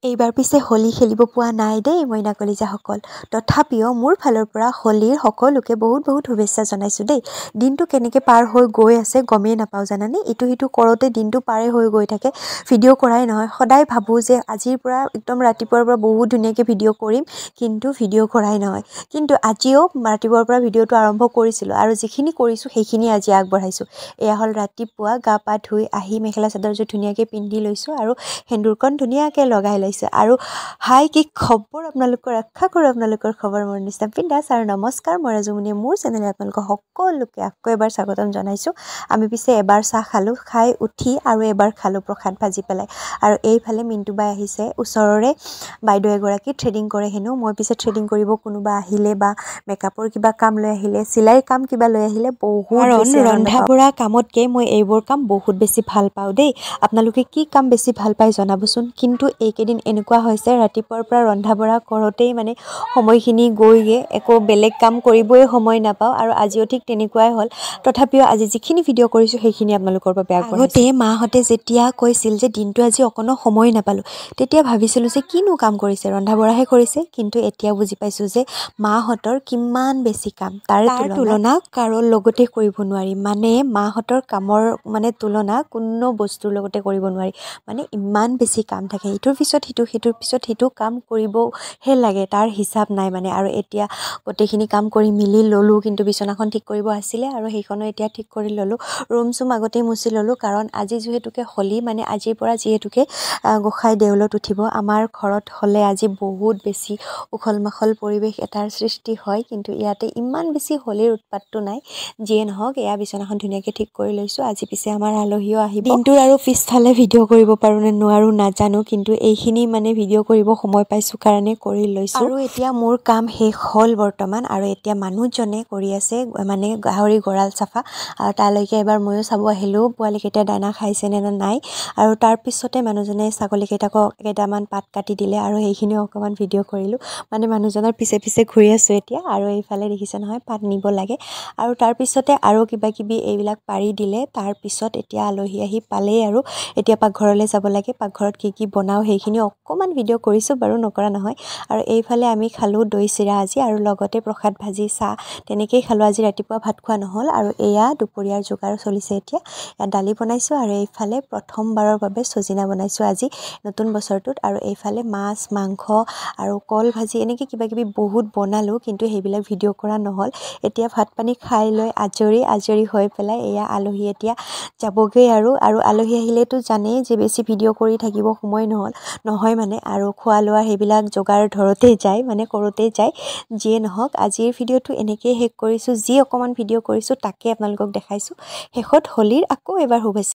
এইবাৰ পিছে হোলী খেলিব পোৱা নাই দেই মইনা কলিজাসকল। তথাপিও মোৰ ফালৰ পৰা হোলীৰ সকলোকে বহুত বহুত শুভেচ্ছা জনাইছোঁ দেই। দিনটো কেনেকৈ পাৰ হৈ গৈ আছে গমেই নাপাওঁ জানানে। ইটো সিটো কৰোঁতে দিনটো পাৰে হৈ গৈ থাকে, ভিডিঅ' কৰাই নহয়। সদায় ভাবোঁ যে আজিৰ পৰা একদম ৰাতিপুৱাৰ পৰা বহুত ধুনীয়াকৈ ভিডিঅ' কৰিম, কিন্তু ভিডিঅ' কৰাই নহয়। কিন্তু আজিও ৰাতিপুৱাৰ পৰা ভিডিঅ'টো আৰম্ভ কৰিছিলোঁ আৰু যিখিনি কৰিছোঁ সেইখিনি আজি আগবঢ়াইছোঁ। এয়া হ'ল ৰাতিপুৱা গা পা ধুই আহি মেখেলা চাদৰযোৰ ধুনীয়াকৈ পিন্ধি লৈছোঁ আৰু সেন্দুৰকণ ধুনীয়াকৈ লগাই লৈছোঁ। আৰু হাই কি খবৰ আপোনালোকৰ, আশা কৰোঁ আপোনালোকৰ খবৰ মোৰ নিচিনা বিন্দাছ। আৰু নমস্কাৰ, মই ৰাজুমণিয়ে মোৰ চেনেলে আপোনালোকক সকলোকে আকৌ এবাৰ স্বাগতম জনাইছোঁ। আমি পিছে এবাৰ চাহ খালোঁ, খাই উঠি আৰু এবাৰ খালোঁ প্ৰসাদ ভাজি পেলাই। আৰু এইফালে মিণ্টু বাই আহিছে, ওচৰৰে বাইদেউ এগৰাকী থ্ৰেডিং কৰে হেনো। মই পিছে থ্ৰেডিং কৰিব কোনোবা আহিলে বা মেকআপৰ কিবা কাম লৈ আহিলে, চিলাইৰ কাম কিবা লৈ আহিলে বহুত বেছি ৰন্ধা বঢ়া কামতকৈ মই এইবোৰ কাম বহুত বেছি ভাল পাওঁ দেই। আপোনালোকে কি কাম বেছি ভাল পায় জনাবচোন। কিন্তু এইকেইদিন এনেকুৱা হৈছে ৰাতিপুৱাৰ পৰা ৰন্ধা বঢ়া কৰোঁতেই মানে সময়খিনি গৈগে, একো বেলেগ কাম কৰিবই সময় নাপাওঁ। আৰু আজিও ঠিক তেনেকুৱাই হ'ল। তথাপিও আজি যিখিনি ভিডিঅ' কৰিছোঁ সেইখিনি আপোনালোকৰ বাবে আগতে মাহঁতে যেতিয়া কৈছিল যে দিনটো আজি অকণো সময় নাপালোঁ, তেতিয়া ভাবিছিলোঁ যে কিনো কাম কৰিছে, ৰন্ধা বঢ়াহে কৰিছে। কিন্তু এতিয়া বুজি পাইছোঁ যে মাহঁতৰ কিমান বেছি কাম, তাৰ তুলনা কাৰো লগতে কৰিব নোৱাৰি। মানে মাহঁতৰ কামৰ মানে তুলনা কোনো বস্তুৰ লগতে কৰিব নোৱাৰি। মানে ইমান বেছি কাম থাকে, ইটোৰ পিছত সিটো, সিটোৰ পিছত সিটো কাম কৰিবহে লাগে, তাৰ হিচাপ নাই মানে। আৰু এতিয়া গোটেইখিনি কাম কৰি মিলি ল'লোঁ, কিন্তু বিচনাখন ঠিক কৰিব আছিলে আৰু সেইখনো এতিয়া ঠিক কৰি ল'লোঁ। ৰুম চুম আগতেই মুচি ল'লোঁ, কাৰণ আজি যিহেতুকে হোলী, মানে আজিৰ পৰা যিহেতুকে গোঁসাই দেউলত উঠিব। আমাৰ ঘৰত হ'লে আজি বহুত বেছি উখল মাখল পৰিৱেশ এটাৰ সৃষ্টি হয়, কিন্তু ইয়াতে ইমান বেছি হোলীৰ উৎপাতটো নাই। যিয়ে নহওক, এয়া বিচনাখন ধুনীয়াকৈ ঠিক কৰি লৈছোঁ। আজি পিছে আমাৰ আলহীও আহিব। দিনটোৰ আৰু পিছফালে ভিডিঅ' কৰিব পাৰোঁ নে নোৱাৰোঁ নাজানো, কিন্তু এইখিনি মানে ভিডিঅ' কৰিব সময় পাইছোঁ কাৰণে কৰি লৈছোঁ। আৰু এতিয়া মোৰ কাম শেষ হ'ল বৰ্তমান। আৰু এতিয়া মানুহজনে কৰি আছে মানে গাহৰি গঁৰাল চাফা। আৰু তালৈকে এবাৰ ময়ো চাব আহিলোঁ, পোৱালিকেইটা দানা খাইছে নে নাই। আৰু তাৰপিছতে মানুহজনে ছাগলীকেইটাকো কেইটামান পাত কাটি দিলে আৰু সেইখিনিও অকণমান ভিডিঅ' কৰিলোঁ। মানে মানুহজনৰ পিছে পিছে ঘূৰি আছোঁ এতিয়া। আৰু এইফালে দেখিছে নহয়, পাত নিব লাগে। আৰু তাৰপিছতে আৰু কিবা কিবি এইবিলাক পাৰি দিলে। তাৰপিছত এতিয়া আলহী আহি পালেই আৰু এতিয়া পাকঘৰলৈ যাব লাগে। পাকঘৰত কি কি বনাওঁ সেইখিনি অকণমান ভিডিঅ' কৰিছোঁ বাৰু, নকৰা নহয়। আৰু এইফালে আমি খালোঁ দৈ চিৰা আজি, আৰু লগতে প্ৰসাদ ভাজি চাহ তেনেকেই খালোঁ। আজি ৰাতিপুৱা ভাত খোৱা নহ'ল। আৰু এয়া দুপৰীয়াৰ যোগাৰ চলিছে এতিয়া। ইয়াত দালি বনাইছোঁ আৰু এইফালে প্ৰথমবাৰৰ বাবে চজিনা বনাইছোঁ আজি নতুন বছৰটোত। আৰু এইফালে মাছ মাংস আৰু কল ভাজি এনেকৈ কিবা কিবি বহুত বনালোঁ, কিন্তু সেইবিলাক ভিডিঅ' কৰা নহ'ল। এতিয়া ভাত পানী খাই লৈ আজৰি হৈ পেলাই এয়া আলহী এতিয়া যাবগৈ। আৰু আলহী আহিলেতো জানেই যে বেছি ভিডিঅ' কৰি থাকিব সময় নহয় মানে। আৰু খোৱা লোৱা সেইবিলাক যোগাৰ ধৰোঁতেই যায়, মানে কৰোঁতেই যায়। যিয়ে নহওক, আজিৰ ভিডিঅ'টো এনেকৈয়ে শেষ কৰিছোঁ। যি অকণমান ভিডিঅ' কৰিছোঁ তাকে আপোনালোকক দেখাইছোঁ। শেষত হোলীৰ আকৌ এবাৰ শুভেচ্ছা।